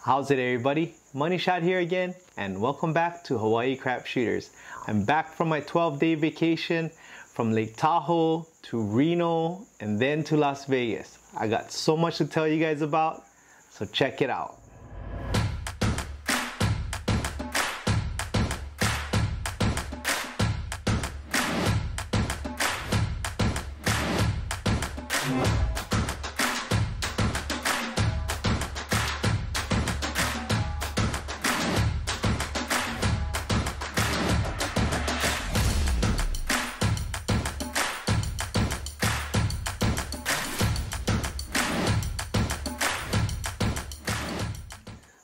How's it, everybody? Money Shot here again, and welcome back to Hawaii Crap Shooters. I'm back from my 12-day vacation from Lake Tahoe to Reno and then to Las Vegas. I got so much to tell you guys about, so check it out.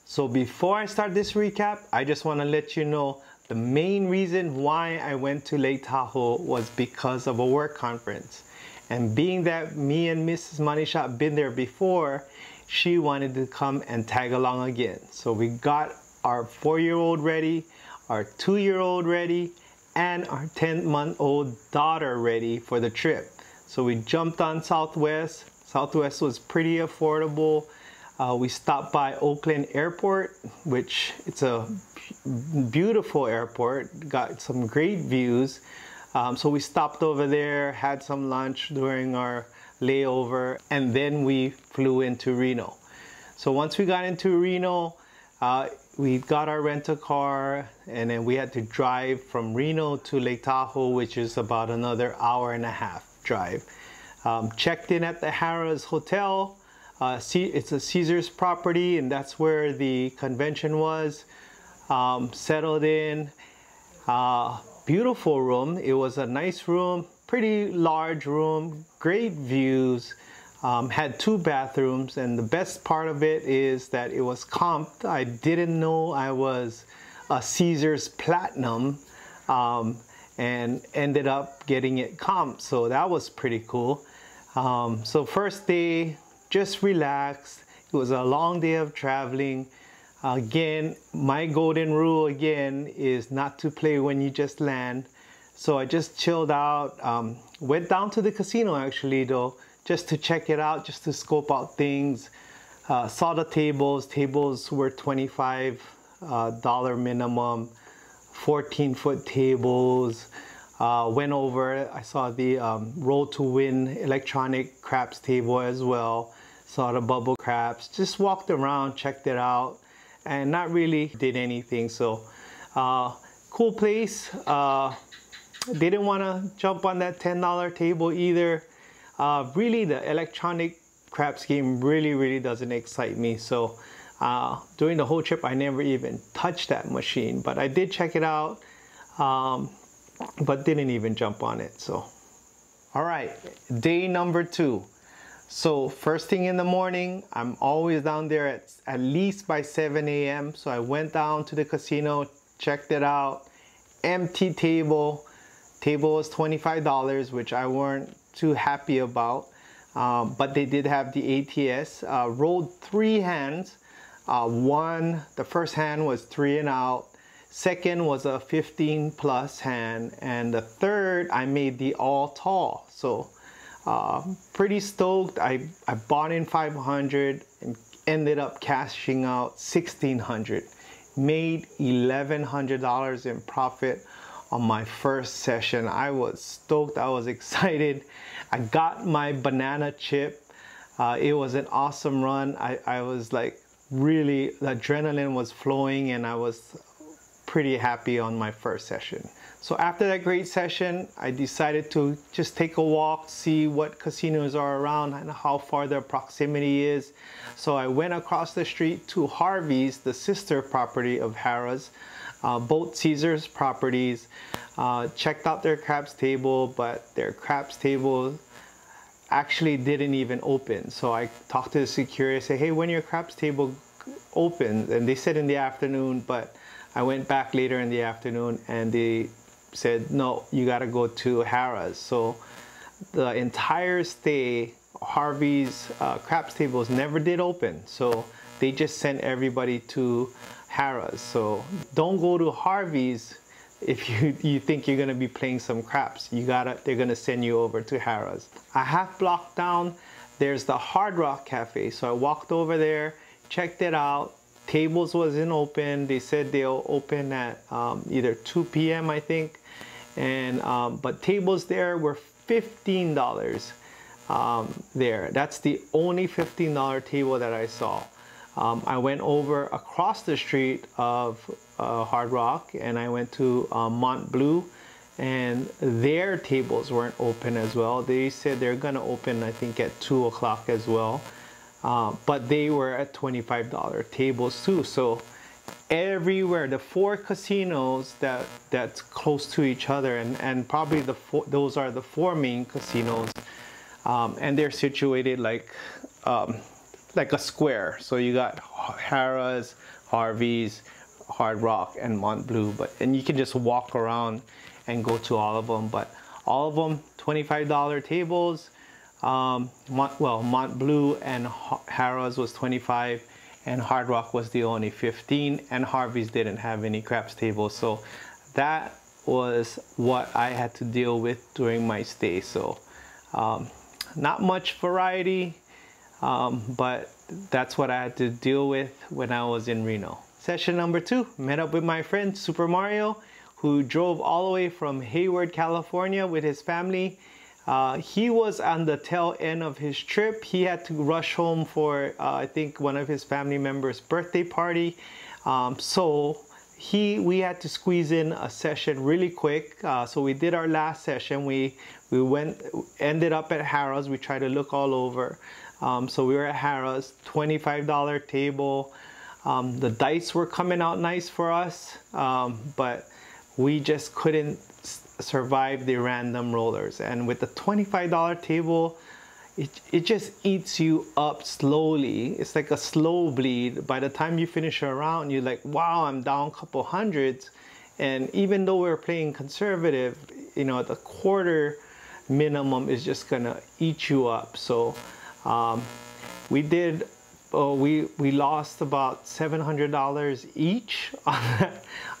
So before I start this recap, I just want to let you know the main reason why I went to Lake Tahoe was because of a work conference. And being that me and Mrs. Money Shot been there before, she wanted to come and tag along again. So we got our 4-year-old ready, our 2-year-old ready, and our 10-month-old daughter ready for the trip. So we jumped on Southwest. Southwest was pretty affordable. We stopped by Oakland Airport, which it's a beautiful airport, got some great views. So we stopped over there, had some lunch during our layover, and then we flew into Reno. So once we got into Reno, we got our rental car, and then we had to drive from Reno to Lake Tahoe, which is about another hour-and-a-half drive. Checked in at the Harrah's Hotel. It's a Caesars property, and that's where the convention was. Settled in. Beautiful room. It was a nice room, pretty large room, great views. Had 2 bathrooms, and the best part of it is that it was comped. I didn't know I was a Caesars Platinum, and ended up getting it comped, so that was pretty cool. So first day, just relaxed. It was a long day of traveling. Again, my golden rule again is not to play when you just land. So I just chilled out. Went down to the casino actually though, just to check it out, just to scope out things. Saw the tables. Tables were $25 minimum, 14-foot tables. Went over, I saw the roll to win electronic craps table as well. Saw the bubble craps, just walked around, checked it out, and not really did anything. So cool place. Didn't want to jump on that $10 table either. Really, the electronic craps game really doesn't excite me. So during the whole trip, I never even touched that machine, but I did check it out, but didn't even jump on it. So all right, day number 2. So first thing in the morning, I'm always down there at least by 7 a.m. So I went down to the casino, checked it out. Empty table. Table was $25, which I weren't too happy about. But they did have the ATS. Rolled 3 hands. The first hand was 3 and out. Second was a 15+ hand. And the third, I made the all tall. So pretty stoked. I bought in 500 and ended up cashing out 1,600. Made $1,100 in profit on my first session. I was stoked. I was excited. I got my banana chip. It was an awesome run. I was like really, the adrenaline was flowing, and I was pretty happy on my first session. So after that great session, I decided to just take a walk, see what casinos are around and how far their proximity is. So I went across the street to Harvey's, the sister property of Harrah's, both Caesars properties. Checked out their craps table, but their craps table actually didn't even open. So I talked to the security, I said, hey, when your craps table opens? And they said in the afternoon, but I went back later in the afternoon and they said, no, you got to go to Harrah's. So the entire stay, Harvey's craps tables never did open. So they just sent everybody to Harrah's. So don't go to Harvey's if you think you're going to be playing some craps. They're going to send you over to Harrah's. A half block down, there's the Hard Rock Cafe. So I walked over there, checked it out. tables wasn't open. They said they'll open at either 2 p.m. I think, and but tables there were $15 there. That's the only $15 table that I saw. I went over across the street of Hard Rock, and I went to Mont Bleu, and their tables weren't open as well. They said they're gonna open, I think, at 2 o'clock as well, but they were at $25 tables too. So everywhere, the 4 casinos that's close to each other, and probably those are the 4 main casinos, and they're situated like a square. So you got Harrah's, Harvey's, Hard Rock, and Mont Bleu, and you can just walk around and go to all of them. But all of them $25 tables. Mont Bleu and Harrah's was 25, and Hard Rock was the only 15, and Harvey's didn't have any craps tables. So that was what I had to deal with during my stay. So not much variety, but that's what I had to deal with when I was in Reno. Session number 2, met up with my friend Super Mario, who drove all the way from Hayward, California with his family. He was on the tail end of his trip. He had to rush home for, I think, one of his family members' birthday party. So we had to squeeze in a session really quick. So we did our last session. We ended up at Harrah's. We tried to look all over. So we were at Harrah's, $25 table. The dice were coming out nice for us, but we just couldn't survive the random rollers. And with the $25 table, it just eats you up slowly. It's like a slow bleed. By the time you finish a round, you're like, wow, I'm down a couple hundreds. And even though we're playing conservative, you know, the quarter minimum is just gonna eat you up. So we lost about $700 each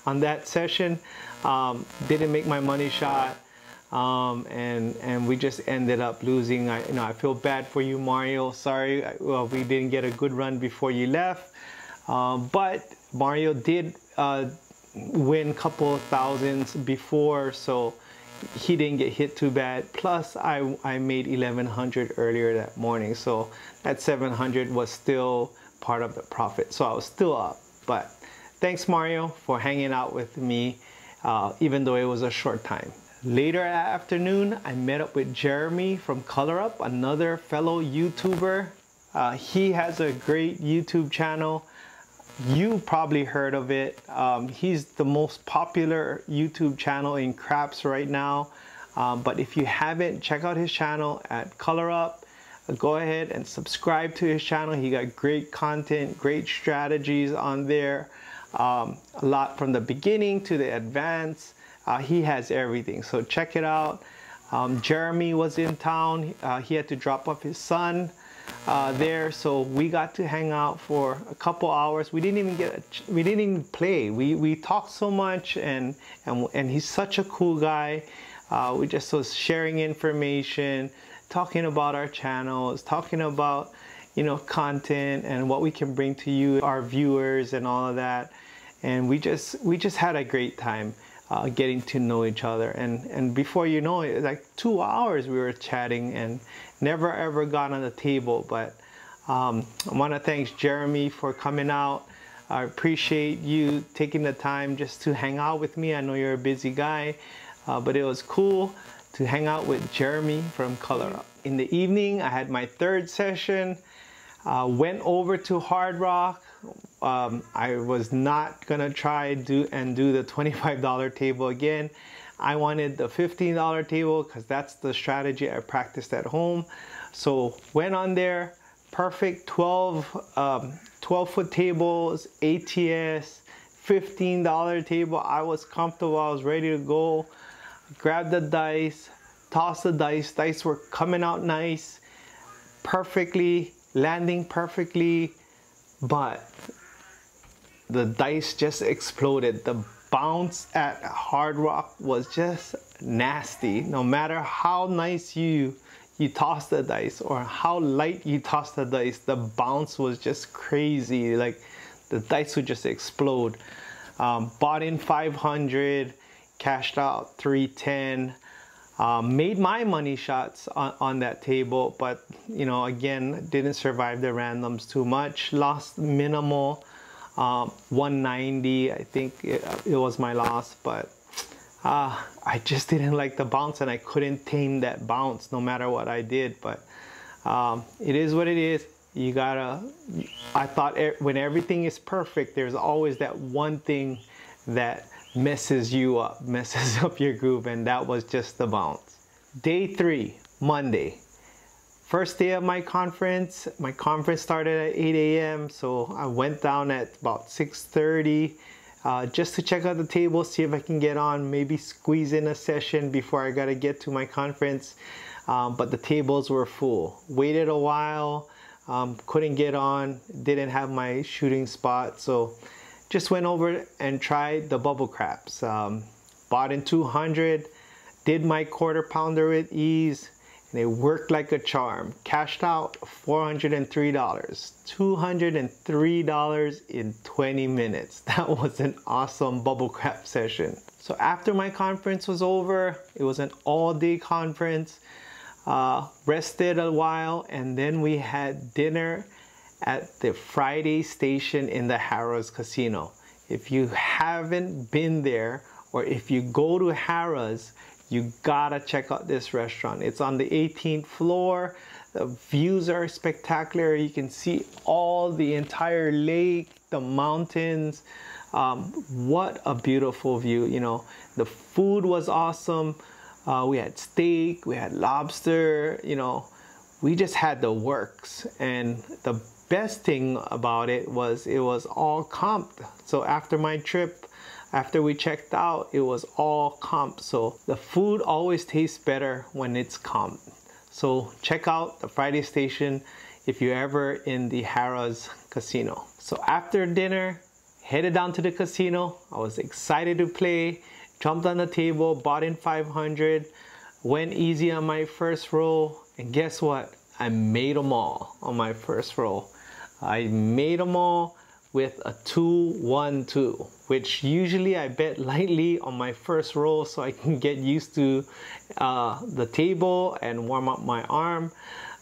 on that session. Didn't make my money shot, and we just ended up losing. I feel bad for you, Mario. Sorry, we didn't get a good run before you left, but Mario did win a couple of thousands before, so he didn't get hit too bad. Plus I made 1100 earlier that morning, so that 700 was still part of the profit, so I was still up. But thanks, Mario, for hanging out with me, even though it was a short time. Later that afternoon, I met up with Jeremy from Color Up, another fellow YouTuber. He has a great YouTube channel. You probably heard of it. He's the most popular YouTube channel in craps right now. But if you haven't, check out his channel at Color Up. Go ahead and subscribe to his channel. He got great content, great strategies on there. A lot from the beginning to the advanced. He has everything, so check it out. Jeremy was in town. He had to drop off his son there, so we got to hang out for a couple hours. We didn't even play. We talked so much, and he's such a cool guy. We just was sharing information, talking about our channels, talking about, you know, content and what we can bring to you, our viewers, and all of that. And we just had a great time getting to know each other. And before you know it, like 2 hours we were chatting and never ever got on the table. But I want to thank Jeremy for coming out. I appreciate you taking the time just to hang out with me. I know you're a busy guy, but it was cool to hang out with Jeremy from Color Up. In the evening, I had my 3rd session. Went over to Hard Rock. I was not gonna try do the $25 table again. I wanted the $15 table because that's the strategy I practiced at home. So went on there, perfect 12-foot tables, ATS, $15 table. I was comfortable, I was ready to go. Grabbed the dice, tossed the dice. Dice were coming out nice, perfectly, landing perfectly, but the dice just exploded. The bounce at Hard Rock was just nasty. No matter how nice you toss the dice or how light you toss the dice, the bounce was just crazy. Like the dice would just explode. Bought in 500, cashed out 310. Made my money shots on that table, but you know, again, didn't survive the randoms too much. Lost minimal, 190, I think it was my loss, but I just didn't like the bounce, and I couldn't tame that bounce no matter what I did. But it is what it is. You gotta, I thought when everything is perfect, there's always that one thing that messes you up, messes up your groove, and that was just the bounce. Day 3, Monday. First day of my conference. My conference started at 8 a.m. so I went down at about 6:30 just to check out the table, see if I can get on, maybe squeeze in a session before I gotta get to my conference. But the tables were full. Waited a while, couldn't get on, didn't have my shooting spot, so just went over and tried the bubble craps. Bought in 200, did my quarter pounder with ease, and it worked like a charm. Cashed out $403, $203 in 20 minutes. That was an awesome bubble crap session. So after my conference was over, it was an all-day conference. Rested a while, and then we had dinner at the Friday station in the Harrah's Casino. If you haven't been there, or if you go to Harrah's, you gotta check out this restaurant. It's on the 18th floor. The views are spectacular. You can see all the entire lake, the mountains. What a beautiful view. You know, the food was awesome. We had steak, we had lobster, you know, we just had the works. And the best thing about it was all comped. So after my trip, after we checked out, it was all comped. So the food always tastes better when it's comped. So check out the Friday station if you're ever in the Harrah's Casino. So after dinner, headed down to the casino. I was excited to play. Jumped on the table, bought in 500, went easy on my first roll, and guess what? I made them all on my first roll. I made them all with a 2-1-2, which usually I bet lightly on my first roll so I can get used to the table and warm up my arm.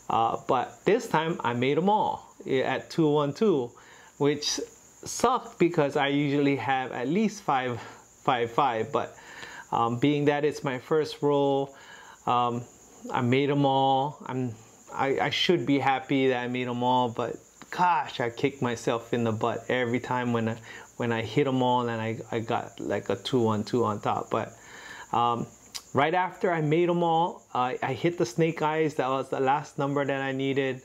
But this time I made them all at 2-1-2, which sucked because I usually have at least 5-5, but being that it's my first roll, I made them all. I should be happy that I made them all, but gosh, I kicked myself in the butt every time when I hit them all and I got like a 2-1-2 on top. But right after I made them all, I hit the snake eyes. That was the last number that I needed.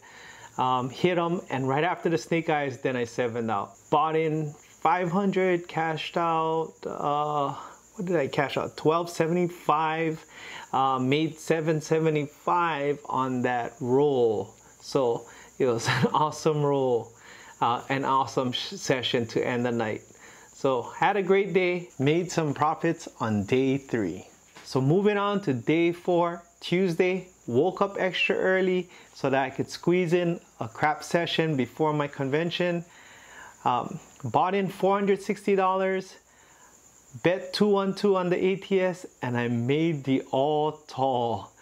Hit them, and right after the snake eyes, then I 7'd out. Bought in 500, cashed out, what did I cash out? $12.75, made $7.75 on that roll. So it was an awesome roll, an awesome session to end the night. So had a great day, made some profits on day 3. So moving on to day 4, Tuesday, woke up extra early so that I could squeeze in a crap session before my convention. Bought in $460, bet 2-1-2 on the ATS, and I made the all tall.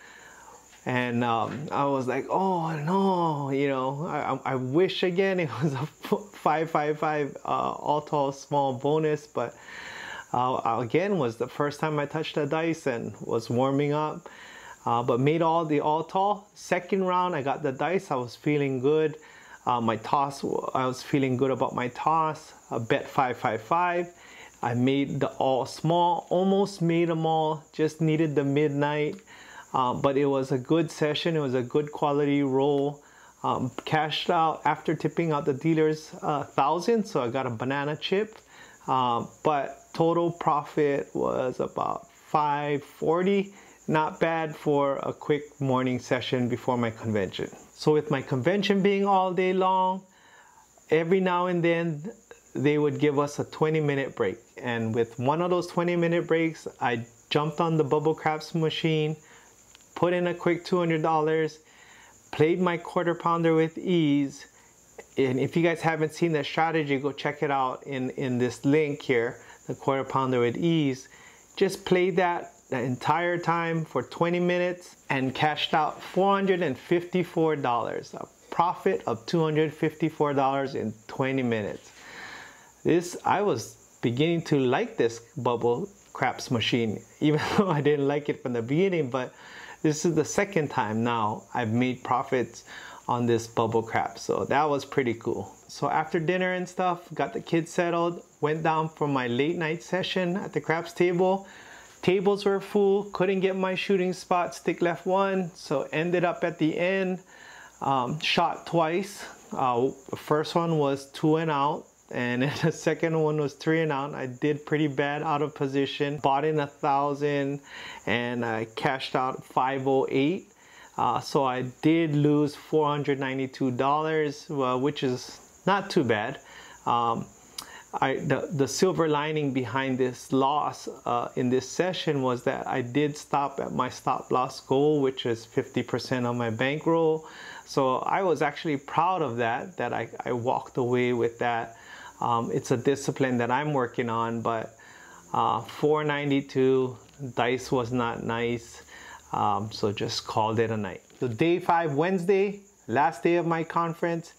And I was like, oh no, you know, I wish again it was a 5-5-5 all tall small bonus, but again was the first time I touched the dice and was warming up. But made all tall. Second round, I got the dice. I was feeling good. My toss, I was feeling good about my toss. I bet 5-5-5. I made the all small. Almost made them all. Just needed the midnight. But it was a good session. It was a good quality roll. Cashed out after tipping out the dealers 1,000. So I got a banana chip. But total profit was about $540. Not bad for a quick morning session before my convention. So with my convention being all day long, every now and then they would give us a 20-minute break. And with one of those 20-minute breaks, I jumped on the bubble craps machine, put in a quick $200, played my quarter pounder with ease, And if you guys haven't seen that strategy, go check it out in this link here, the quarter pounder with ease. Just played that the entire time for 20 minutes and cashed out $454, a profit of $254 in 20 minutes. I was beginning to like this bubble craps machine, even though I didn't like it from the beginning, but this is the second time now I've made profits on this bubble crap, so that was pretty cool. So after dinner and stuff, got the kids settled, went down for my late night session at the craps table. Tables were full, couldn't get my shooting spot, stick left one, so ended up at the end, shot twice. The first one was 2 and out, and then the second one was 3 and out. I did pretty bad out of position, bought in 1,000 and I cashed out 508. So I did lose $492, which is not too bad. The silver lining behind this loss in this session was that I did stop at my stop loss goal, which is 50% of my bankroll. So I was actually proud of that I walked away with that. It's a discipline that I'm working on, but 492, dice was not nice. So just called it a night. So day 5, Wednesday, last day of my conference,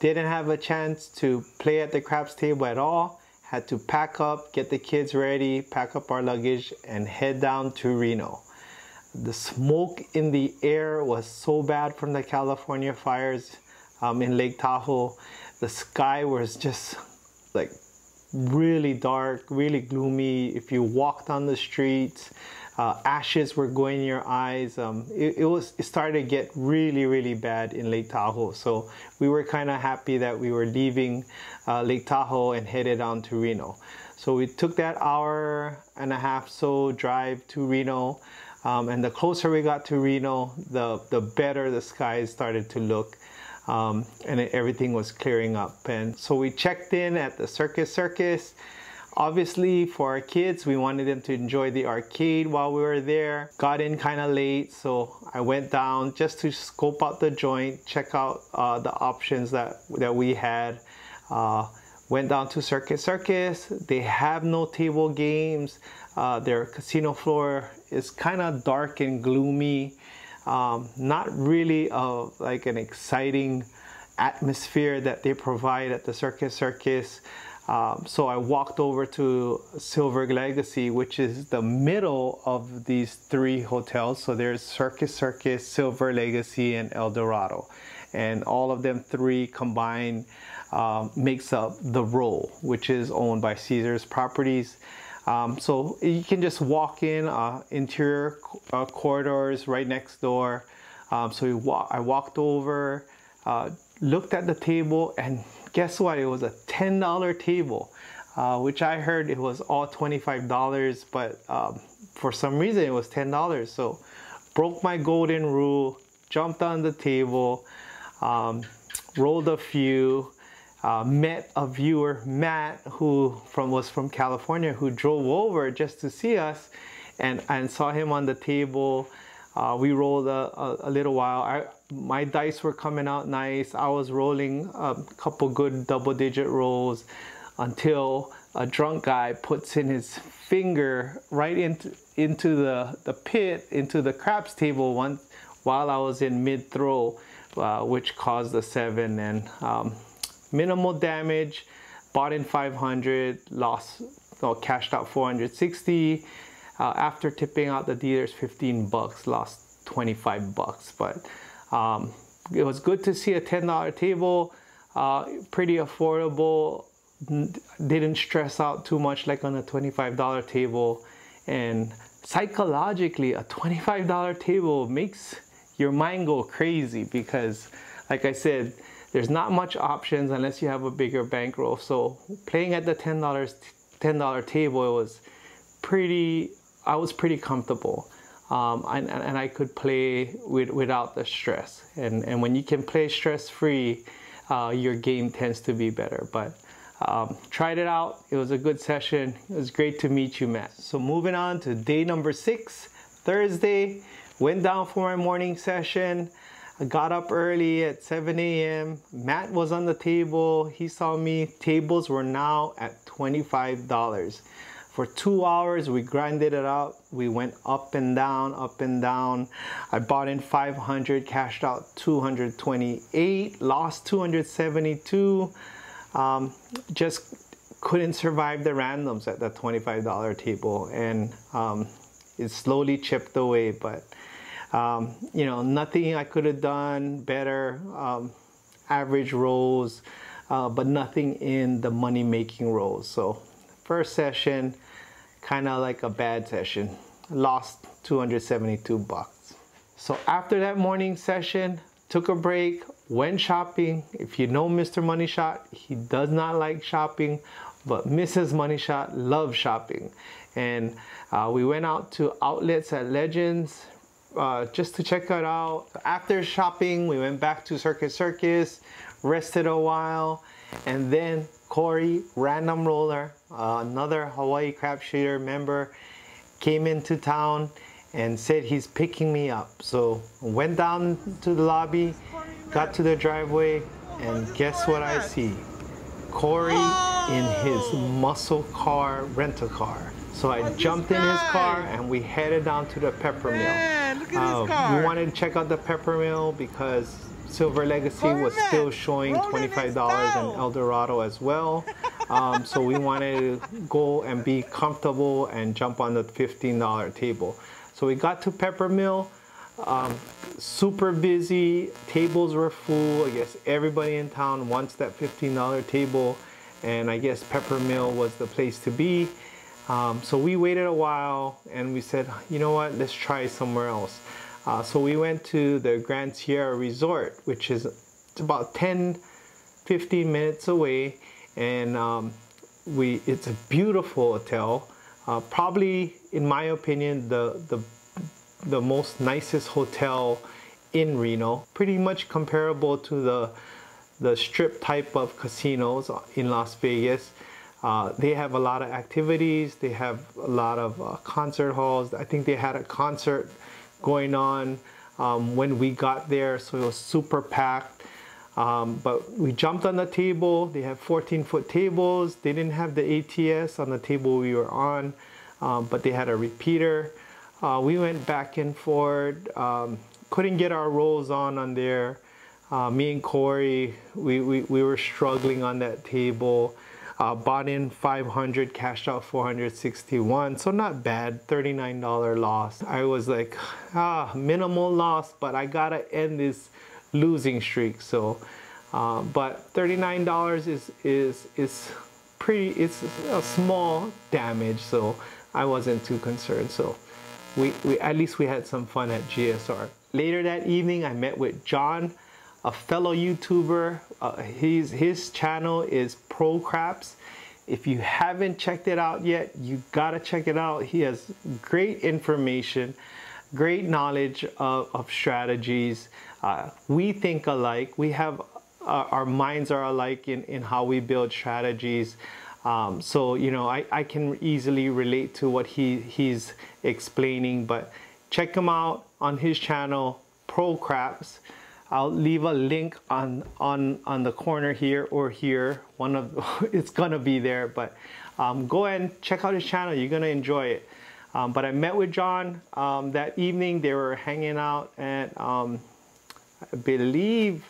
didn't have a chance to play at the craps table at all. Had to pack up, get the kids ready, pack up our luggage, and head down to Reno. The smoke in the air was so bad from the California fires in Lake Tahoe. The sky was just like really dark, really gloomy. If you walked on the streets, ashes were going in your eyes. It started to get really bad in Lake Tahoe. So we were kind of happy that we were leaving Lake Tahoe and headed on to Reno. So we took that 1.5 hour so drive to Reno. And the closer we got to Reno, the better the skies started to look. And everything was clearing up. And so we checked in at the Circus. Obviously, for our kids, we wanted them to enjoy the arcade while we were there. Got in kind of late, so I went down just to scope out the joint, check out the options that we had. Went down to Circus. They have no table games. Their casino floor is kind of dark and gloomy. Not really like an exciting atmosphere that they provide at the Circus. So I walked over to Silver Legacy, which is the middle of these 3 hotels. So there's Circus, Silver Legacy, and El Dorado. And all of them 3 combined makes up the Row, which is owned by Caesars Properties. So you can just walk in, interior corridors right next door. So I walked over, looked at the table, and guess what? It was a $10 table, which I heard it was all $25, but for some reason it was $10. So broke my golden rule, jumped on the table, rolled a few, met a viewer, Matt, who was from California, who drove over just to see us, and saw him on the table. We rolled a little while. My dice were coming out nice. I was rolling a couple good double-digit rolls until a drunk guy puts in his finger right into the pit, into the craps table while I was in mid-throw, which caused a 7. And minimal damage. Bought in 500, cashed out 460. After tipping out the dealers $15, lost $25. But it was good to see a $10 table, pretty affordable. Didn't stress out too much like on a $25 table. And psychologically, a $25 table makes your mind go crazy because, like I said, there's not much options unless you have a bigger bankroll. So playing at the $10 table, I was pretty comfortable, and I could play without the stress. And when you can play stress-free, your game tends to be better. But tried it out. It was a good session. It was great to meet you, Matt. So moving on to day number 6, Thursday. Went down for my morning session. I got up early at 7 a.m. Matt was on the table. He saw me. Tables were now at $25. For 2 hours, we grinded it out. We went up and down, up and down. I bought in 500, cashed out 228, lost 272. Just couldn't survive the randoms at that $25 table, and it slowly chipped away. But you know, nothing I could have done better. Average rolls, but nothing in the money-making rolls. So first session, kind of like a bad session. Lost 272 bucks. So after that morning session, took a break, went shopping. If you know Mr. Money Shot, he does not like shopping, but Mrs. Money Shot loves shopping. And we went out to outlets at Legends just to check it out. After shopping, we went back to Circus, rested a while, and then Corey, random roller, another Hawaii crap shooter member, came into town and said he's picking me up. So went down to the lobby, got to the driveway, and guess what I see? Corey in his muscle car, rental car. So I jumped in his car and we headed down to the pepper mill. Look at his car. We wanted to check out the pepper mill because Silver Legacy was still showing $25 in El Dorado as well. So we wanted to go and be comfortable and jump on the $15 table. So we got to Pepper Mill, super busy, tables were full. I guess everybody in town wants that $15 table, and I guess Pepper Mill was the place to be. So we waited a while and we said, you know what, let's try somewhere else. So we went to the Grand Sierra Resort, which is about 10-15 minutes away, and it's a beautiful hotel. Probably, in my opinion, the most nicest hotel in Reno. Pretty much comparable to the strip type of casinos in Las Vegas. They have a lot of activities. They have a lot of concert halls. I think they had a concert going on when we got there, so it was super packed. But we jumped on the table. They have 14-foot tables. They didn't have the ATS on the table we were on, but they had a repeater. We went back and forth. Couldn't get our rolls on there. Me and Corey, we were struggling on that table. Bought in 500, cashed out 461, so not bad. $39 loss. I was like, minimal loss, but I gotta end this losing streak. So, but $39 is pretty. It's a small damage, so I wasn't too concerned. So, we at least we had some fun at GSR. Later that evening, I met with John, a fellow YouTuber. His channel is Pro Craps. If you haven't checked it out yet, you gotta check it out. He has great information, great knowledge of strategies. We think alike. We have our minds are alike in how we build strategies. So you know, I can easily relate to what he's explaining. But check him out on his channel, Pro Craps. I'll leave a link on the corner here or here. One of it's gonna be there, but go ahead and check out his channel. You're gonna enjoy it. But I met with John that evening. They were hanging out at I believe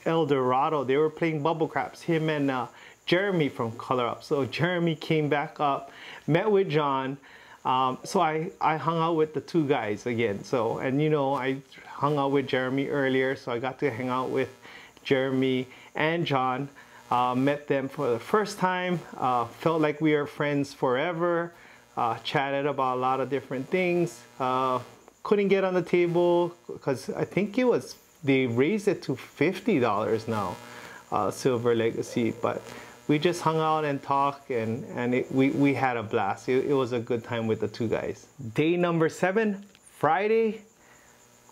El Dorado. They were playing bubble craps. Him and Jeremy from Color Up. So Jeremy came back up, met with John. So I hung out with the two guys again. So, and you know, I hung out with Jeremy earlier, so I got to hang out with Jeremy and John. Met them for the first time. Felt like we were friends forever. Chatted about a lot of different things. Couldn't get on the table because I think they raised it to $50 now, Silver Legacy. But we just hung out and talked, and we had a blast. It was a good time with the two guys. Day number 7, Friday.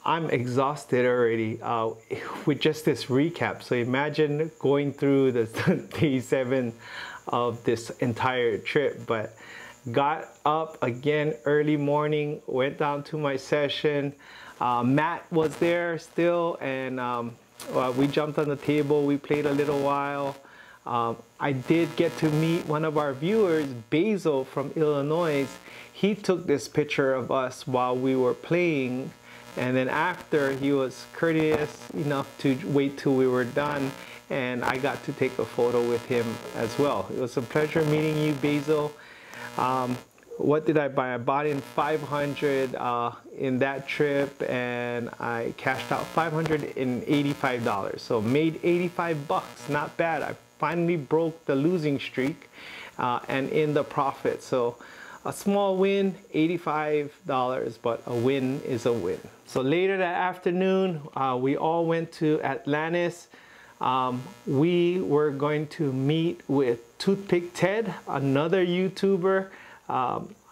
I'm exhausted already with just this recap. So imagine going through the day 7 of this entire trip. But got up again early morning, went down to my session. Matt was there still, and we jumped on the table. We played a little while. I did get to meet one of our viewers, Basil from Illinois. He took this picture of us while we were playing, and then after, he was courteous enough to wait till we were done, and I got to take a photo with him as well. It was a pleasure meeting you, Basil. What did I buy? I bought in 500 in that trip, and I cashed out $585. So made 85 bucks, not bad. I finally broke the losing streak and in the profit. So a small win, $85, but a win is a win. So later that afternoon, we all went to Atlantis. We were going to meet with Toothpick Ted, another YouTuber.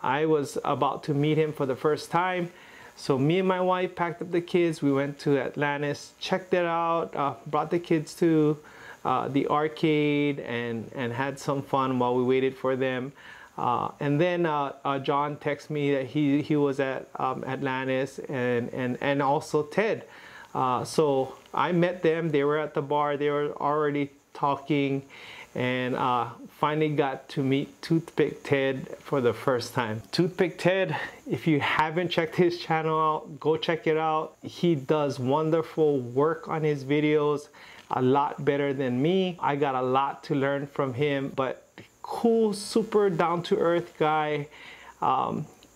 I was about to meet him for the first time. So me and my wife packed up the kids. We went to Atlantis, checked it out, brought the kids to the arcade and had some fun while we waited for them. And then John texted me that he was at Atlantis and also Ted. So I met them. They were at the bar. They were already talking, and finally got to meet Toothpick Ted for the first time. Toothpick Ted, if you haven't checked his channel out, go check it out. He does wonderful work on his videos, a lot better than me. I got a lot to learn from him, but cool, super down-to-earth guy,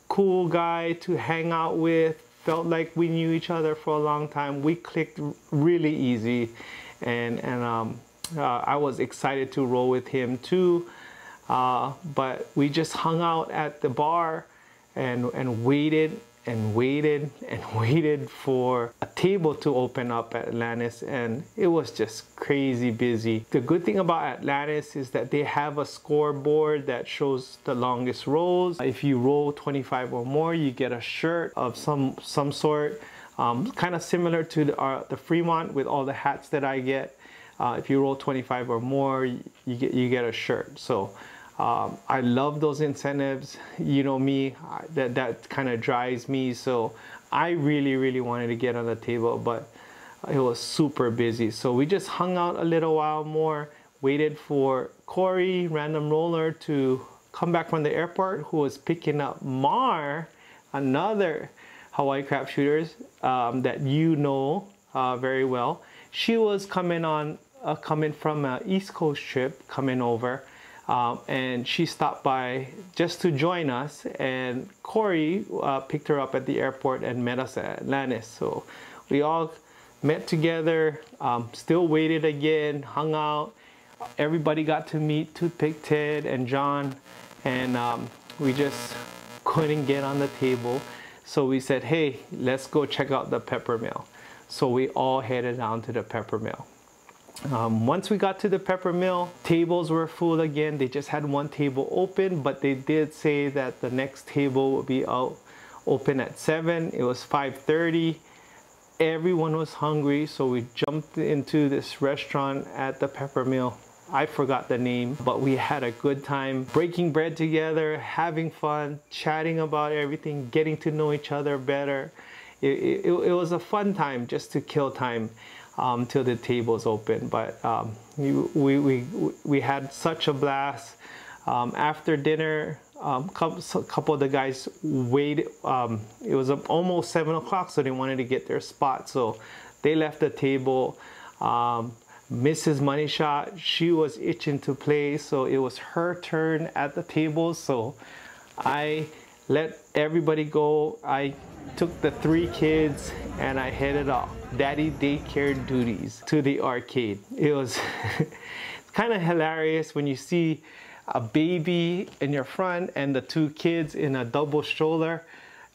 cool guy to hang out with. Felt like we knew each other for a long time. We clicked really easy, and I was excited to roll with him too. But we just hung out at the bar and waited and waited and waited for a table to open up at Atlantis, and it was just crazy busy. The good thing about Atlantis is that they have a scoreboard that shows the longest rolls. If you roll 25 or more, you get a shirt of some sort, kind of similar to the Fremont with all the hats that I get. If you roll 25 or more, you get a shirt. So I love those incentives. You know me, that kind of drives me. So I really wanted to get on the table, but it was super busy. So we just hung out a little while more, waited for Corey, Random Roller, to come back from the airport, who was picking up Mar, another Hawaii crap shooters that you know very well. She was coming from an East Coast trip, coming over. And she stopped by just to join us, and Corey picked her up at the airport and met us at Atlantis. So we all met together, still waited again, hung out. Everybody got to meet Toothpick Ted and John, and we just couldn't get on the table. So we said, hey, let's go check out the pepper mill. So we all headed down to the pepper mill. Once we got to the pepper mill, tables were full again. They just had one table open, but they did say that the next table would be out open at 7. It was 5:30. Everyone was hungry, so we jumped into this restaurant at the pepper mill. I forgot the name, but we had a good time breaking bread together, having fun, chatting about everything, getting to know each other better. It was a fun time just to kill time till the tables open. But we had such a blast. After dinner, a couple of the guys waited. It was almost 7 o'clock, so they wanted to get their spot. So they left the table. Mrs. Money Shot, she was itching to play, so it was her turn at the table. So I let everybody go. I took the 3 kids and I headed off. Daddy daycare duties to the arcade. It was kind of hilarious when you see a baby in your front and the 2 kids in a double stroller.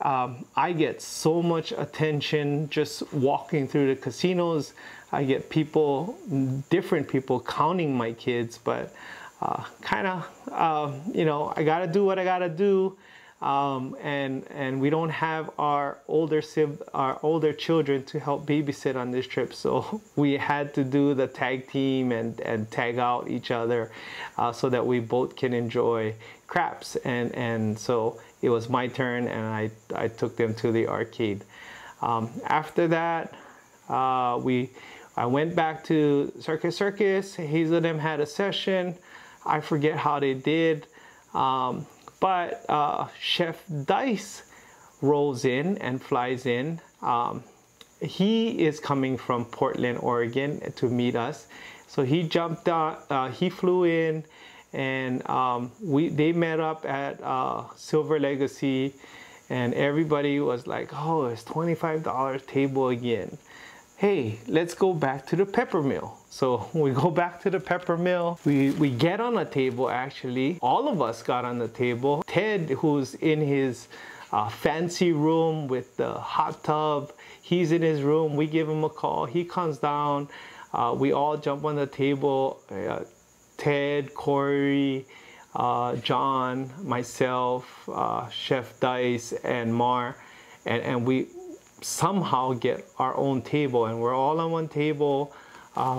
I get so much attention just walking through the casinos. I get people, different people counting my kids, but you know, I gotta do what I gotta do. And we don't have our older children to help babysit on this trip, so we had to do the tag team and tag out each other so that we both can enjoy craps. And so it was my turn, and I took them to the arcade. After that, I went back to Circus. Hazel and them had a session. I forget how they did. But Chef Dice rolls in and flies in. He is coming from Portland, Oregon to meet us. So he jumped out, he flew in, and they met up at Silver Legacy, and everybody was like, oh, it's $25 table again. Hey, let's go back to the pepper mill. So we go back to the pepper mill. We get on a table, actually. All of us got on the table. Ted, who's in his fancy room with the hot tub, he's in his room. We give him a call. He comes down. We all jump on the table. Ted, Corey, John, myself, Chef Dice, and Mar. And we somehow get our own table, and we're all on one table.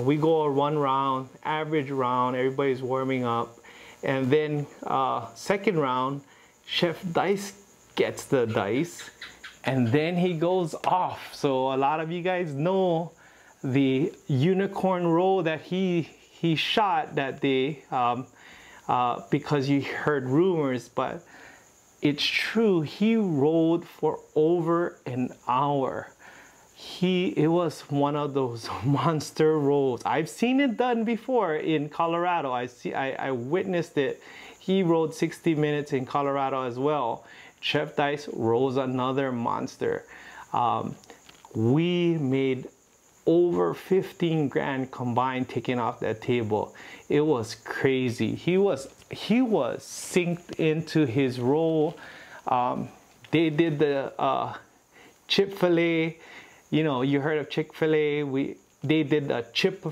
We go one round, average round, everybody's warming up, and then second round, Chef Dice gets the dice, and then he goes off. So a lot of you guys know the unicorn roll that he shot that day, because you heard rumors, but it's true. He rolled for over an hour. It was one of those monster rolls. I've seen it done before in Colorado. I witnessed it. He rolled 60 minutes in Colorado as well. Chef Dice rolls another monster. We made over 15 grand combined taking off that table. It was crazy. He was synced into his role. They did the Chick-fil-A. You know, you heard of Chick-fil-A. They did a chip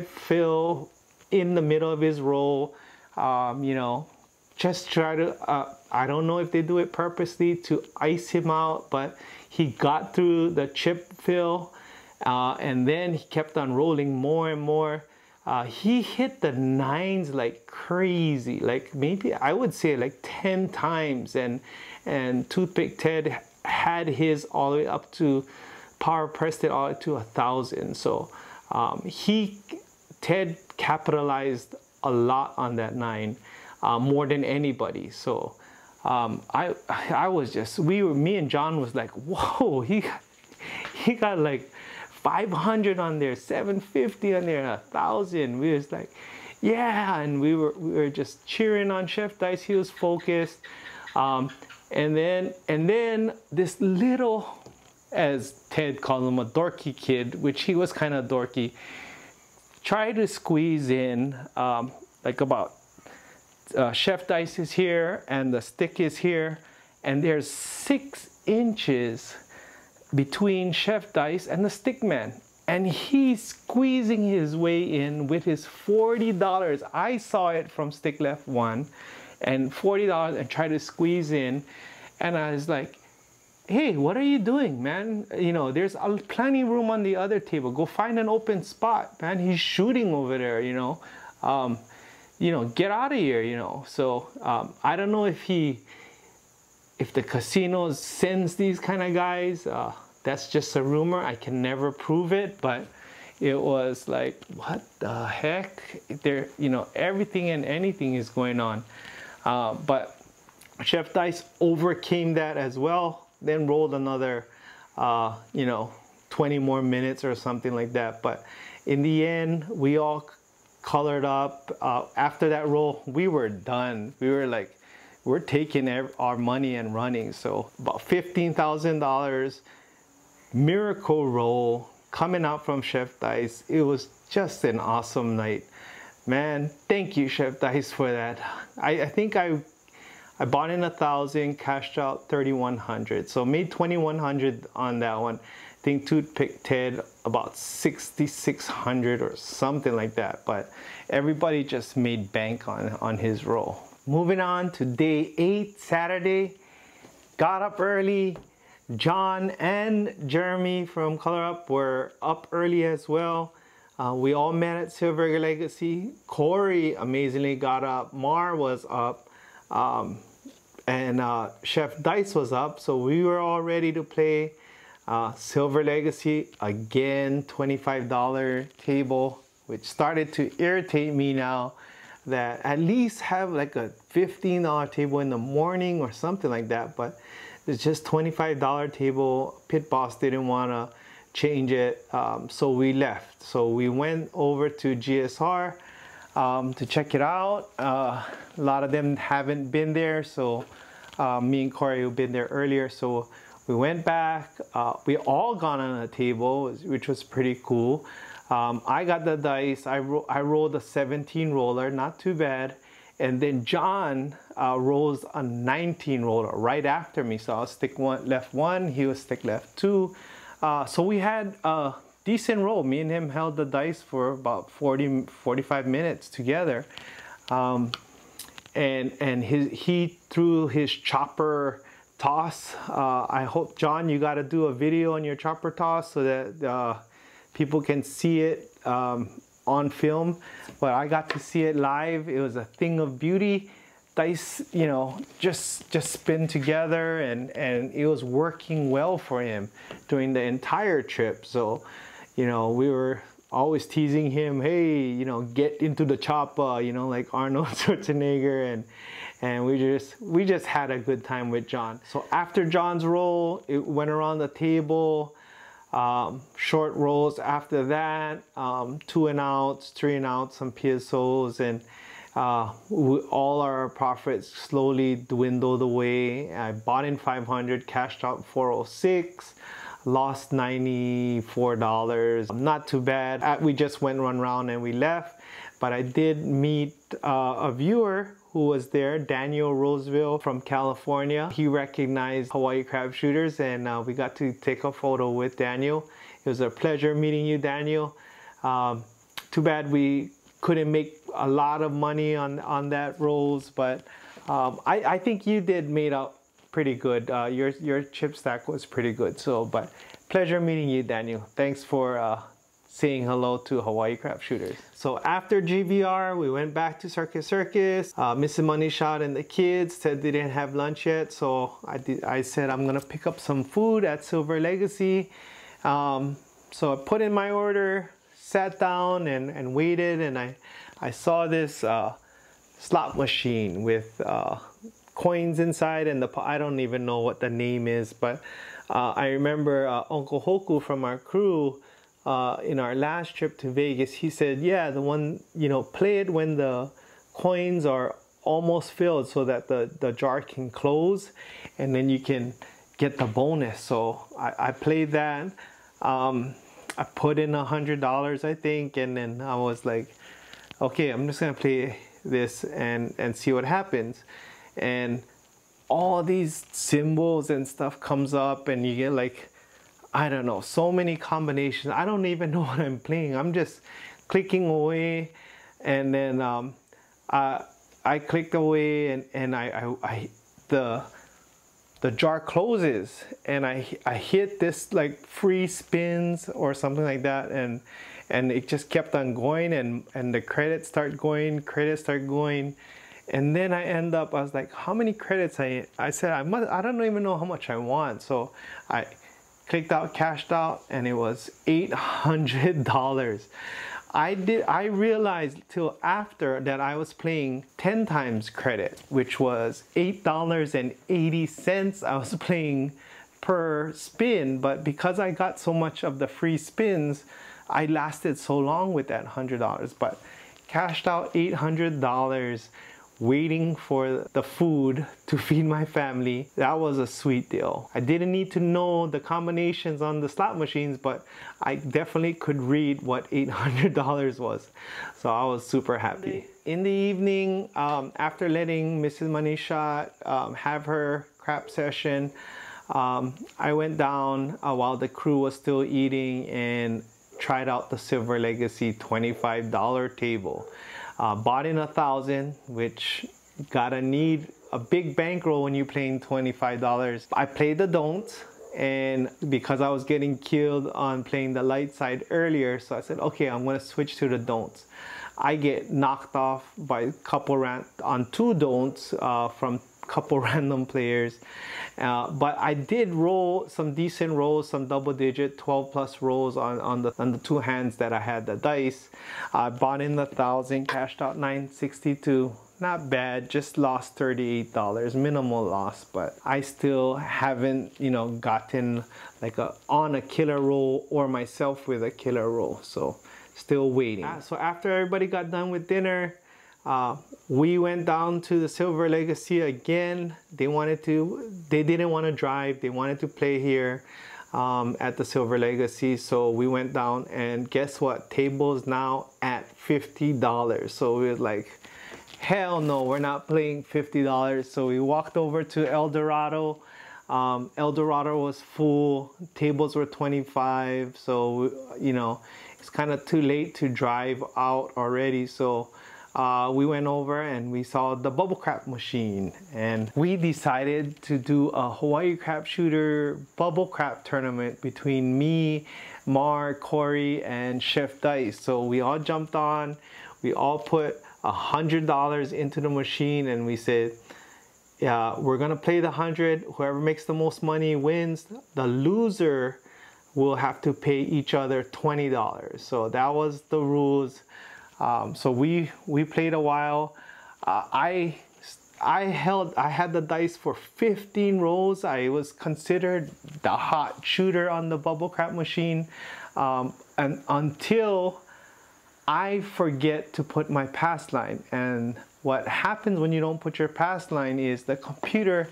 fill in the middle of his roll. You know, just try to, I don't know if they do it purposely to ice him out, but he got through the chip fill, and then he kept on rolling more and more. He hit the nines like crazy, like maybe I would say like 10 times, and Toothpick Ted had his all the way up to, power pressed it all the way to 1,000. So Ted capitalized a lot on that nine, more than anybody. So I was just, me and John was like, whoa, he got like 500 on there, 750 on there, 1,000. We was like, yeah, and we were just cheering on Chef Dice. He was focused, and then this little, as Ted called him, a dorky kid, which he was kind of dorky, tried to squeeze in, like about Chef Dice is here and the stick is here, and there's 6 inches between Chef Dice and the stick man, and he's squeezing his way in with his $40. I saw it from stick left 1 and $40 and tried to squeeze in, and I was like, hey, what are you doing, man? You know, there's plenty of room on the other table. Go find an open spot, man. He's shooting over there, you know. You know, get out of here, you know. So I don't know if the casinos sends these kind of guys. That's just a rumor. I can never prove it, but it was like, what the heck? There, you know, everything and anything is going on. But Chef Dice overcame that as well. Then rolled another, you know, 20 more minutes or something like that. But in the end, we all colored up. After that roll, we were done. We were like, we're taking our money and running. So about $15,000 miracle roll coming out from Chef Dice. It was just an awesome night, man. Thank you, Chef Dice, for that. I think I bought in 1,000, cashed out 3,100, so made 2,100 on that one. I think Toothpick Ted about 6,600 or something like that. But everybody just made bank on his roll. Moving on to day 8, Saturday. Got up early. John and Jeremy from Color Up were up early as well. We all met at Silver Legacy. Corey amazingly got up. Mar was up. And Chef Dice was up. So we were all ready to play. Silver Legacy, again, $25 table, which started to irritate me now, that at least have like a $15 table in the morning or something like that. But it's just $25 table. Pit boss didn't want to change it, so we left. So we went over to GSR to check it out. A lot of them haven't been there, so me and Corey have been there earlier, so we went back. We all got on a table, which was pretty cool. I got the dice. I rolled a 17 roller, not too bad. And then John rolls a 19 roller right after me. So I'll stick left one, he was stick left two. So we had a decent roll. Me and him held the dice for about 45 minutes together. And he threw his chopper toss. I hope, John, you got to do a video on your chopper toss so that people can see it on film. But I got to see it live. It was a thing of beauty. Dice, you know, just spin together, and it was working well for him during the entire trip. So, you know, we were always teasing him, hey, you know, get into the chopper, you know, like Arnold Schwarzenegger, and we just had a good time with John. So after John's roll, it went around the table. Short rolls after that, 2 and outs, 3 and outs, some PSOs, and all our profits slowly dwindled away. I bought in 500, cashed out 406, lost $94. Not too bad. We just went one round and we left. But I did meet a viewer who was there, Daniel Roseville from California. He recognized Hawaii Crab Shooters, and we got to take a photo with Daniel. It was a pleasure meeting you, Daniel. Too bad we couldn't make a lot of money on that rolls, but I think you made out pretty good. Your chip stack was pretty good. So, but pleasure meeting you, Daniel. Thanks for saying hello to Hawaii Crab Shooters. So after GVR, we went back to Circus Circus. Mrs. Money Shot and the kids said they didn't have lunch yet, so I said I'm gonna pick up some food at Silver Legacy. So I put in my order, sat down and waited, and I saw this slot machine with coins inside, and I don't even know what the name is, but I remember Uncle Hoku from our crew, in our last trip to Vegas, he said, yeah, the one, you know, play it when the coins are almost filled so that the jar can close, and then you can get the bonus. So I played that. I put in $100, I think, and then I was like, okay, I'm just gonna play this and see what happens. And all these symbols and stuff comes up, and you get like, I don't know, so many combinations. I don't even know what I'm playing. I'm just clicking away, and then I clicked away, and the jar closes, and I hit this like free spins or something like that, and it just kept on going, and the credits start going, and then I end up, I was like, how many credits? I said, I don't even know how much I want. So I clicked out, cashed out, and it was $800. I realized till after that I was playing 10 times credit, which was $8.80 I was playing per spin. But because I got so much of the free spins, I lasted so long with that $100. But cashed out $800 waiting for the food to feed my family. That was a sweet deal. I didn't need to know the combinations on the slot machines, but I definitely could read what $800 was. So I was super happy. In the evening, after letting Mrs. Money Shot have her crap session, I went down while the crew was still eating and tried out the Silver Legacy $25 table. Bought in 1,000, which gotta need a big bankroll when you're playing $25. I played the don'ts, and because I was getting killed on playing the light side earlier, so I said, okay, I'm gonna switch to the don'ts. I get knocked off by a couple rounds on 2 don'ts from couple random players. But I did roll some decent rolls, some double digit 12 plus rolls on the two hands that I had the dice. I bought in the 1,000, cashed out 962. Not bad, just lost $38, minimal loss, but I still haven't, you know, gotten like on a killer roll or myself with a killer roll, so still waiting. So after everybody got done with dinner, we went down to the Silver Legacy again. They didn't want to drive, they wanted to play here at the Silver Legacy, so we went down, and guess what, tables now at $50. So we were like, hell no, we're not playing $50. So we walked over to El Dorado. El Dorado was full, tables were 25, so you know, it's kind of too late to drive out already. So we went over and we saw the bubble crap machine, and we decided to do a Hawaii crap shooter bubble crap tournament between me, Mar, Corey, and Chef Dice. So we all jumped on, we all put $100 into the machine, and we said, yeah, we're gonna play the 100. Whoever makes the most money wins. The loser will have to pay each other $20. So that was the rules. So we played a while. I had the dice for 15 rolls. I was considered the hot shooter on the bubble crap machine, and until I forget to put my pass line. And what happens when you don't put your pass line is the computer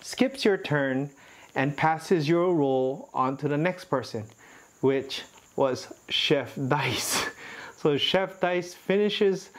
skips your turn and passes your roll on to the next person, which was Chef Dice. So Chef Dice finishes,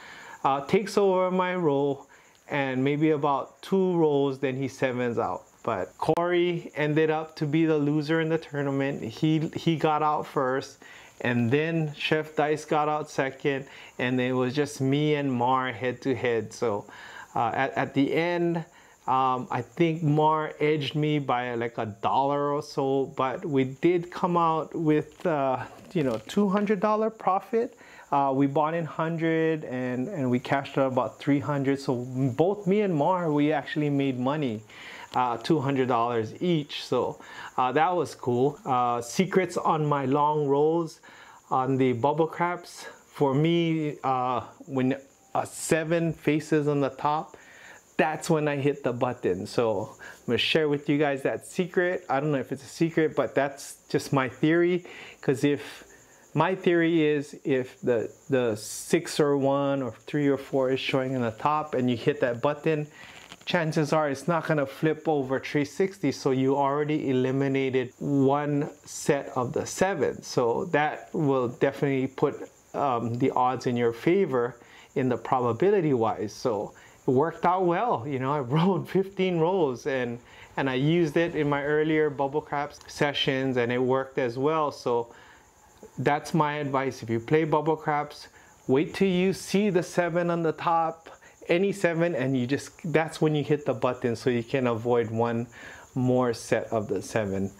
takes over my roll, and maybe about 2 rolls, then he 7s out. But Corey ended up to be the loser in the tournament. He got out first, and then Chef Dice got out second, and it was just me and Mar head to head. So at the end, I think Mar edged me by like $1 or so, but we did come out with you know, $200 profit. We bought in 100 and we cashed out about 300. So both me and Mar, we actually made money, $200 each. So that was cool. Secrets on my long rolls on the bubble craps. For me, when a 7 faces on the top, that's when I hit the button. So I'm gonna share with you guys that secret. I don't know if it's a secret, but that's just my theory. Because my theory is if the 6 or 1 or 3 or 4 is showing in the top and you hit that button, chances are it's not gonna flip over 360. So you already eliminated 1 set of the 7. So that will definitely put the odds in your favor in the probability wise. So it worked out well. You know, I rolled 15 rolls and I used it in my earlier bubble craps sessions, and it worked as well. So that's my advice. If you play bubble craps, wait till you see the 7 on the top, any 7, and that's when you hit the button, so you can avoid 1 more set of the 7.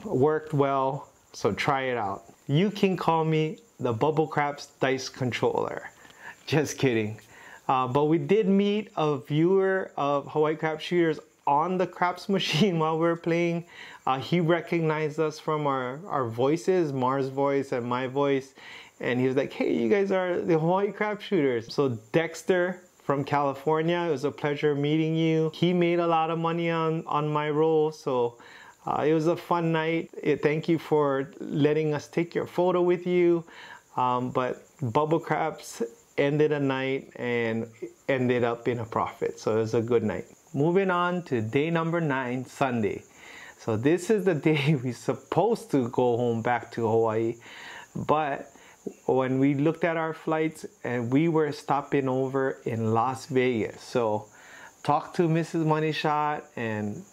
Worked well, so try it out. You can call me the bubble craps dice controller. Just kidding. But we did meet a viewer of Hawaii Crap Shooters on the craps machine while we were playing. He recognized us from our voices, Mar's voice and my voice. And he was like, hey, you guys are the Hawaii Crap Shooters. So Dexter from California, it was a pleasure meeting you. He made a lot of money on my roll. So it was a fun night. Thank you for letting us take your photo with you. But bubble craps ended a night and ended up in a profit. So it was a good night. Moving on to day number 9, Sunday. So this is the day we're supposed to go home back to Hawaii. But when we looked at our flights, and we were stopping over in Las Vegas. So talked to Mrs. Money Shot, and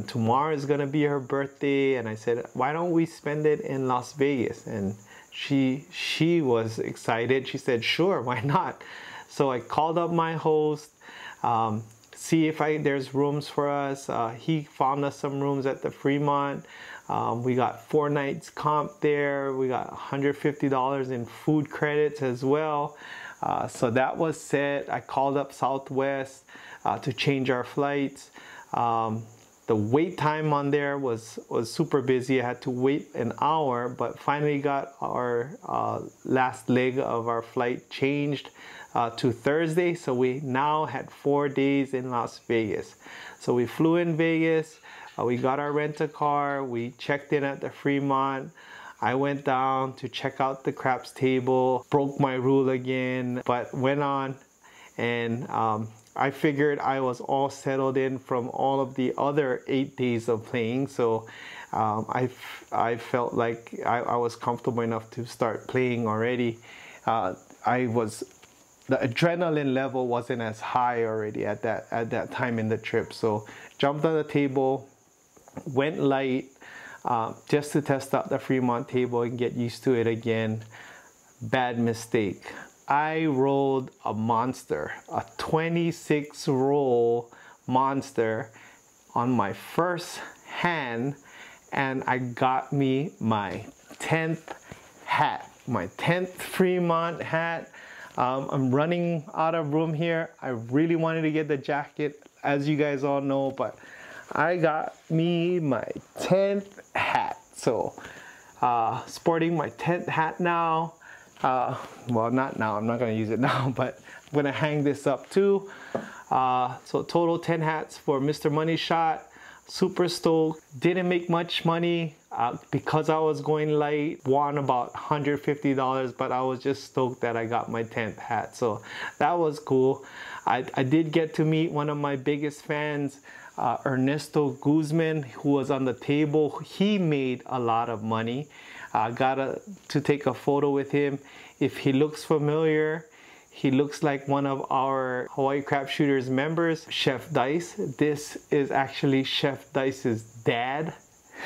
tomorrow is gonna be her birthday. And I said, why don't we spend it in Las Vegas? And she was excited. She said, sure, why not? So I called up my host, see if there's rooms for us. He found us some rooms at the Fremont. We got 4 nights comp there. We got $150 in food credits as well. So that was set. I called up Southwest. to change our flights. The wait time on there was super busy. I had to wait an hour, but finally got our last leg of our flight changed to Thursday. So we now had 4 days in Las Vegas. So we flew in Vegas, we got our rent-a-car, we checked in at the Fremont. I went down to check out the craps table, broke my rule again, but went on, and I figured I was all settled in from all of the other 8 days of playing. So I felt like I was comfortable enough to start playing already. The adrenaline level wasn't as high already at that time in the trip. So jumped on the table, went light, just to test out the Fremont table and get used to it again. Bad mistake. I rolled a monster, a 26 roll monster on my first hand, and I got me my 10th hat, my 10th Fremont hat. I'm running out of room here. I really wanted to get the jacket, as you guys all know, but I got me my 10th hat. So sporting my 10th hat now. Well, not now, I'm not gonna use it now, but I'm gonna hang this up too. So total 10 hats for Mr. Money Shot. Super stoked. Didn't make much money because I was going light. Won about $150, but I was just stoked that I got my 10th hat. So that was cool. I did get to meet one of my biggest fans, Ernesto Guzman, who was on the table. He made a lot of money. Got to take a photo with him. If he looks familiar, he looks like one of our Hawaii Crap Shooters members, Chef Dice. This is actually Chef Dice's dad.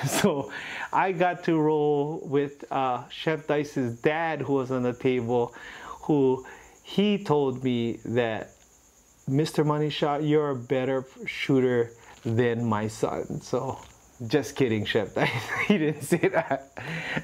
So I got to roll with Chef Dice's dad, who was on the table, who he told me that, Mr. Money Shot, you're a better shooter than my son. So just kidding, Chef Dice. He didn't say that.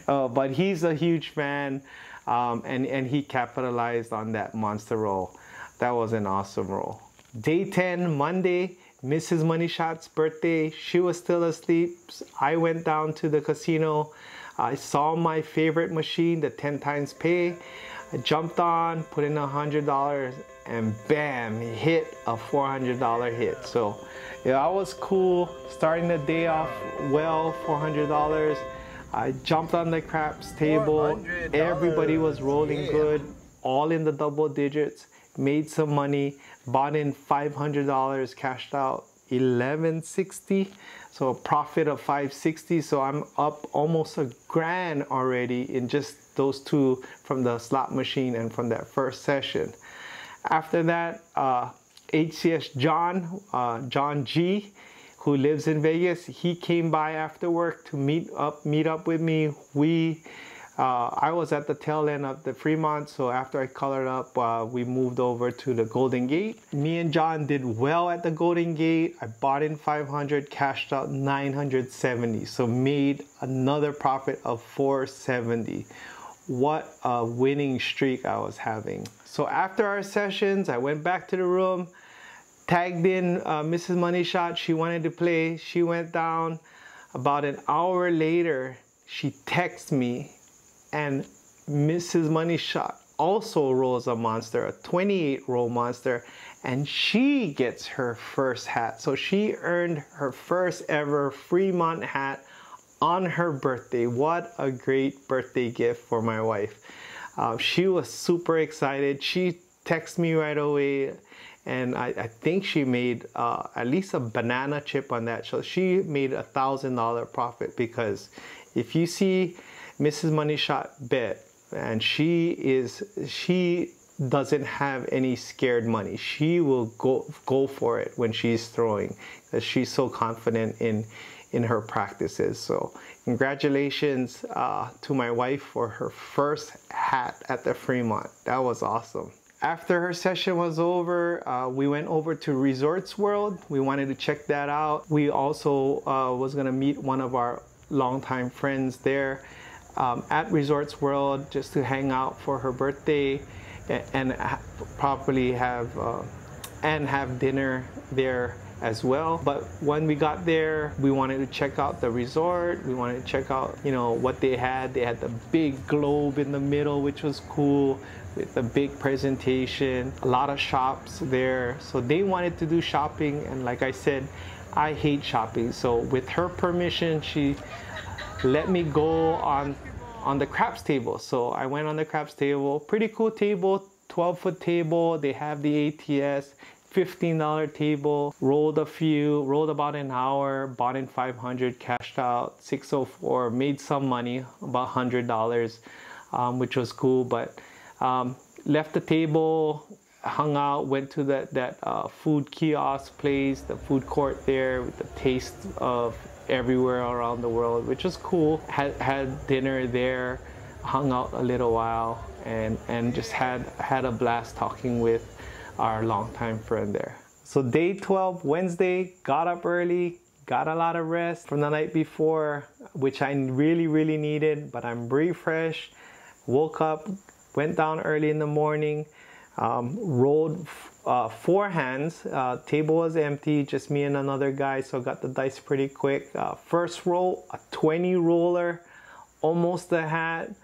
But he's a huge fan. And he capitalized on that monster roll. That was an awesome roll. Day 10, Monday, Mrs. Money Shot's birthday. She was still asleep. I went down to the casino. I saw my favorite machine, the 10 times pay. I jumped on, put in $100, and bam, hit a $400 hit. So yeah, that was cool. Starting the day off well, $400. I jumped on the craps table. Everybody was rolling good, all in the double digits. Made some money, bought in $500, cashed out $1,160. So a profit of $560. So I'm up almost $1,000 already in just those two, from the slot machine and from that first session. After that, HCS John G, who lives in Vegas, he came by after work to meet up with me. I was at the tail end of the Fremont, so after I colored up, we moved over to the Golden Gate. Me and John did well at the Golden Gate. I bought in $500, cashed out $970, so made another profit of $470. What a winning streak I was having. So after our sessions, I went back to the room, tagged in Mrs. Money Shot. She wanted to play. She went down. About an hour later, she texts me, and Mrs. Money Shot also rolls a monster, a 28 roll monster, and she gets her first hat. So she earned her first ever Fremont hat on her birthday. What a great birthday gift for my wife. She was super excited. She texted me right away, and I think she made at least a banana chip on that. So she made $1,000 profit, because if you see Mrs. Money Shot bet, and she doesn't have any scared money. She will go for it when she's throwing, because she's so confident in her practices. So congratulations to my wife for her first hat at the Fremont. That was awesome. After her session was over, we went over to Resorts World. We wanted to check that out. We also was gonna meet one of our longtime friends there at Resorts World, just to hang out for her birthday and probably have and have dinner there as well. But when we got there, we wanted to check out the resort. We wanted to check out, you know, what they had. They had the big globe in the middle, which was cool, with a big presentation, a lot of shops there. So they wanted to do shopping, and like I said, I hate shopping. So with her permission, she let me go on the craps table. So I went on the craps table. Pretty cool table, 12-foot table. They have the ATS, $15 table. Rolled about an hour, bought in 500, cashed out 604, made some money, about $100, which was cool. But left the table, hung out, went to that food kiosk place, the food court there with the taste of everywhere around the world, which was cool. Had dinner there, hung out a little while, and just had a blast talking with our longtime friend there. So day 12, Wednesday, got up early, got a lot of rest from the night before, which I really needed, but I'm refreshed. Woke up, went down early in the morning, rolled 4 hands. Table was empty, just me and another guy, so got the dice pretty quick. First roll, a 20 roller, almost a hat.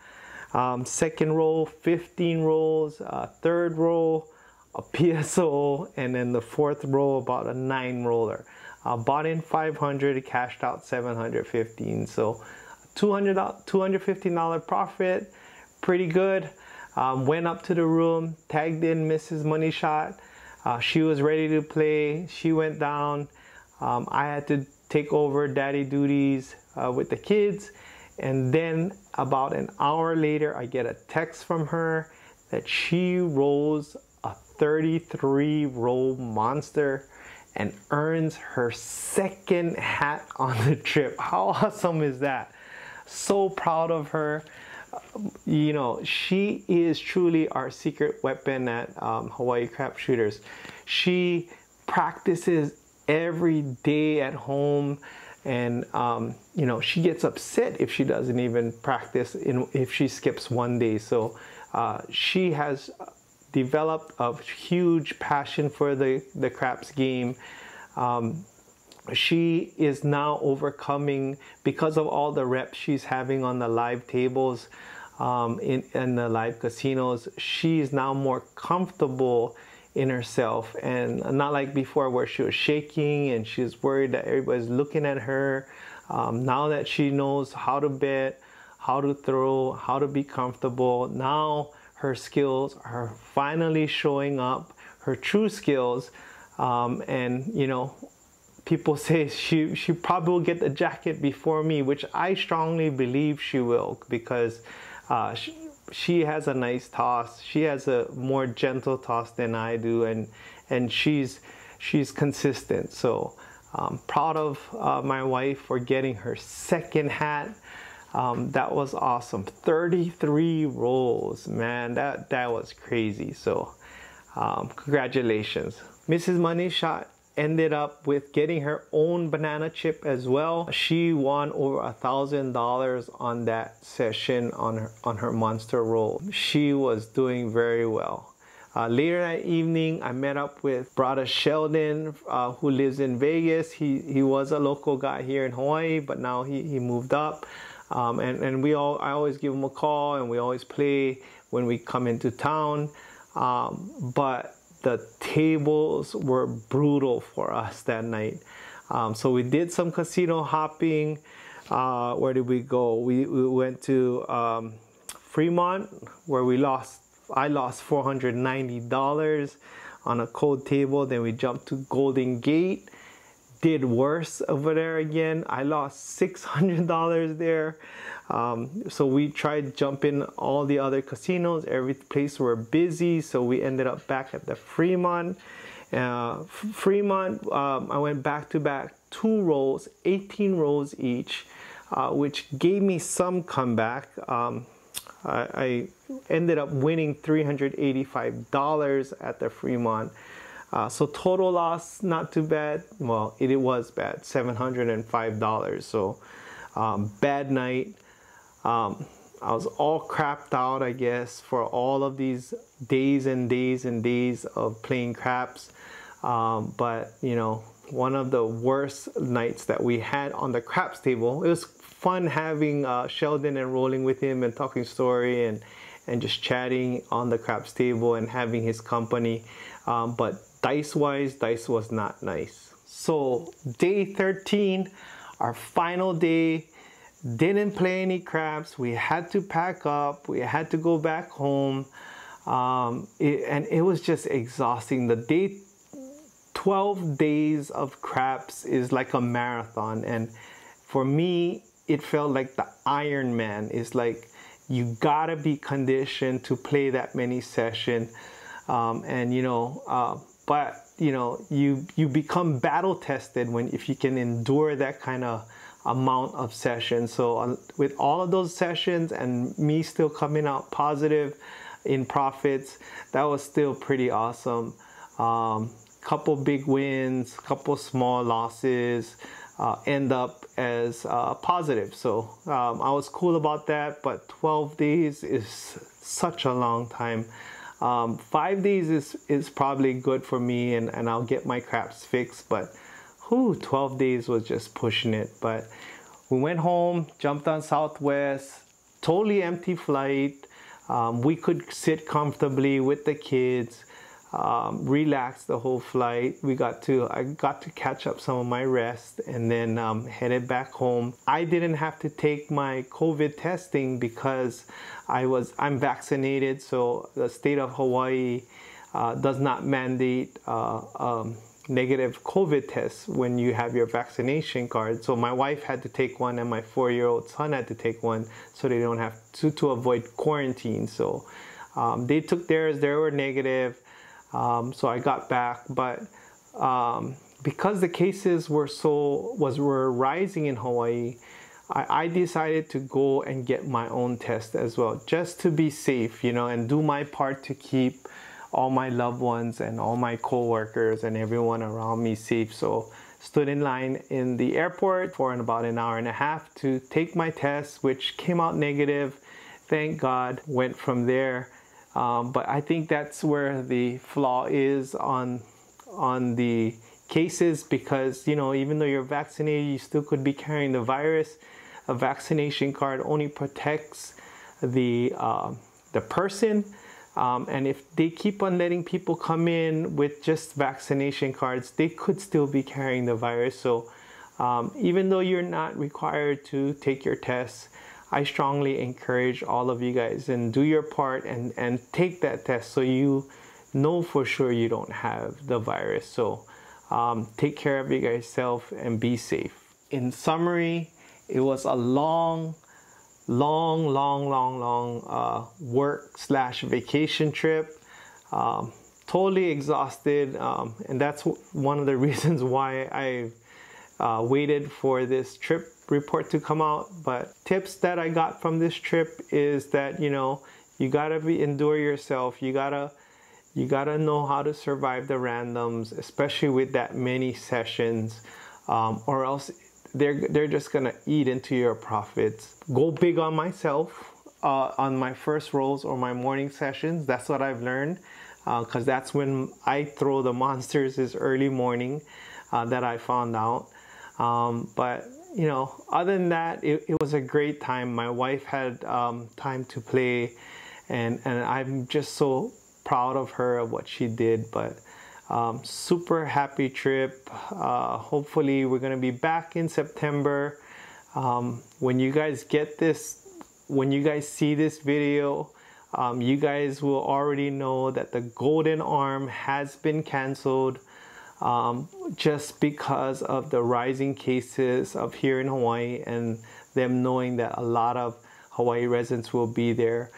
Second roll, 15 rolls. Third roll, a PSO, and then the fourth roll, about a 9 roller. Bought in 500, cashed out 715. So $215 profit, pretty good. Went up to the room, tagged in Mrs. Money Shot. She was ready to play. She went down. I had to take over daddy duties with the kids. And then about an hour later, I get a text from her that she rolls a 33 roll monster and earns her second hat on the trip. How awesome is that? So proud of her. You know, she is truly our secret weapon at Hawaii Crap Shooters. She practices every day at home, and you know, she gets upset if she doesn't even practice if she skips one day. So she has developed a huge passion for the craps game. She is now overcoming, because of all the reps she's having on the live tables in the live casinos, she's now more comfortable in herself, and not like before where she was shaking and she's worried that everybody's looking at her. Now that she knows how to bet, how to throw, how to be comfortable, now her skills are finally showing up, her true skills. And you know, people say she probably will get the jacket before me, which I strongly believe she will, because she has a nice toss. She has a more gentle toss than I do, and she's consistent. So proud of my wife for getting her second hat. That was awesome. 33 rolls, man, that was crazy. So congratulations. Mrs. Money Shot ended up with getting her own banana chip as well. She won over $1,000 on that session on her monster roll. She was doing very well. Later that evening, I met up with Brother Sheldon, who lives in Vegas. He was a local guy here in Hawaii, but now he moved up. And I always give him a call, and we always play when we come into town. But the tables were brutal for us that night. So we did some casino hopping. Where did we go? We went to Fremont, where I lost $490 on a cold table. Then we jumped to Golden Gate. Did worse over there again. I lost $600 there. So we tried jumping all the other casinos. Every place were busy, so we ended up back at the Fremont. I went back to back 2 rolls, 18 rolls each, which gave me some comeback. I ended up winning $385 at the Fremont. So total loss, not too bad. Well, it was bad, $705. So bad night. I was all crapped out, I guess, for all of these days and days and days of playing craps. But you know, one of the worst nights that we had on the craps table. It was fun having Sheldon and rolling with him and talking story and just chatting on the craps table and having his company. But dice was not nice. So day 13, our final day, didn't play any craps. We had to pack up. We had to go back home. And it was just exhausting. The day 12 days of craps is like a marathon, and for me it felt like the Iron Man. Is like you gotta be conditioned to play that many sessions, and you know, but you know, you become battle tested when if you can endure that kind of amount of sessions. So with all of those sessions and me still coming out positive in profits, that was still pretty awesome. Couple big wins, couple small losses, end up as positive. So I was cool about that, but 12 days is such a long time. 5 days is probably good for me, and I'll get my craps fixed, but 12 days was just pushing it. But we went home, jumped on Southwest, totally empty flight. We could sit comfortably with the kids. Relaxed the whole flight. I got to catch up some of my rest, and then headed back home. I didn't have to take my COVID testing because I'm vaccinated, so the state of Hawaii does not mandate negative COVID tests when you have your vaccination card. So my wife had to take one, and my 4-year-old son had to take one, so they don't have to avoid quarantine. So they took theirs. They were negative. So I got back, but because the cases were rising in Hawaii, I decided to go and get my own test as well, just to be safe, you know, and do my part to keep all my loved ones and all my co-workers and everyone around me safe. So stood in line in the airport for about an hour and a half to take my test, which came out negative. Thank God. Went from there. But I think that's where the flaw is on the cases, because you know, even though you're vaccinated, you still could be carrying the virus. A vaccination card only protects the person, and if they keep on letting people come in with just vaccination cards, they could still be carrying the virus. So even though you're not required to take your tests, I strongly encourage all of you guys and do your part and take that test so you know for sure you don't have the virus. So take care of you guys self and be safe. In summary, it was a long work/vacation trip. Totally exhausted, and that's one of the reasons why I waited for this trip report to come out. But tips that I got from this trip is that, you know, you gotta endure yourself. You gotta know how to survive the randoms, especially with that many sessions, or else they're just gonna eat into your profits. Go big on myself on my first rolls or my morning sessions. That's what I've learned, because that's when I throw the monsters, is early morning, that I found out. But you know, other than that, it was a great time. My wife had time to play, and I'm just so proud of her, of what she did. But super happy trip. Hopefully we're gonna be back in September. When you guys get this, when you guys see this video, you guys will already know that the Golden Arm has been canceled. Just because of the rising cases of here in Hawaii, and them knowing that a lot of Hawaii residents will be there.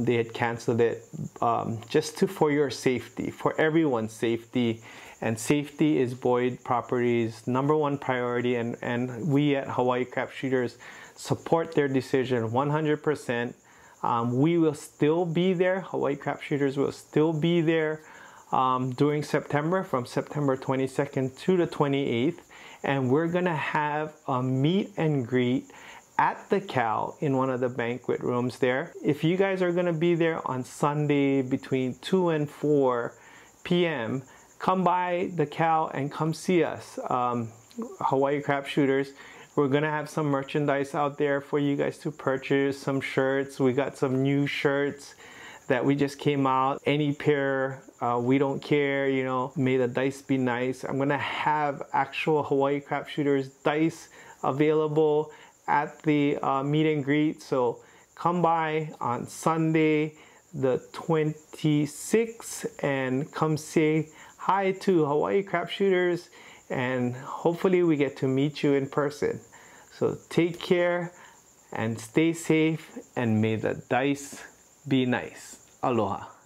They had canceled it just for your safety, for everyone's safety, and safety is Boyd Properties' #1 priority, and we at Hawaii Crap Shooters support their decision 100%. We will still be there. Hawaii Crap Shooters will still be there during September, from September 22nd to the 28th, and we're gonna have a meet and greet at the Cal in one of the banquet rooms there. If you guys are gonna be there on Sunday between 2 and 4 p.m., come by the Cal and come see us. Hawaii Crap Shooters. We're gonna have some merchandise out there for you guys to purchase, some shirts. We got some new shirts that we just came out. Any pair, we don't care, you know, may the dice be nice. I'm gonna have actual Hawaii Crap Shooters dice available at the meet and greet. So come by on Sunday the 26th and come say hi to Hawaii Crap Shooters, and hopefully we get to meet you in person. So take care and stay safe, and may the dice be nice. Aloha.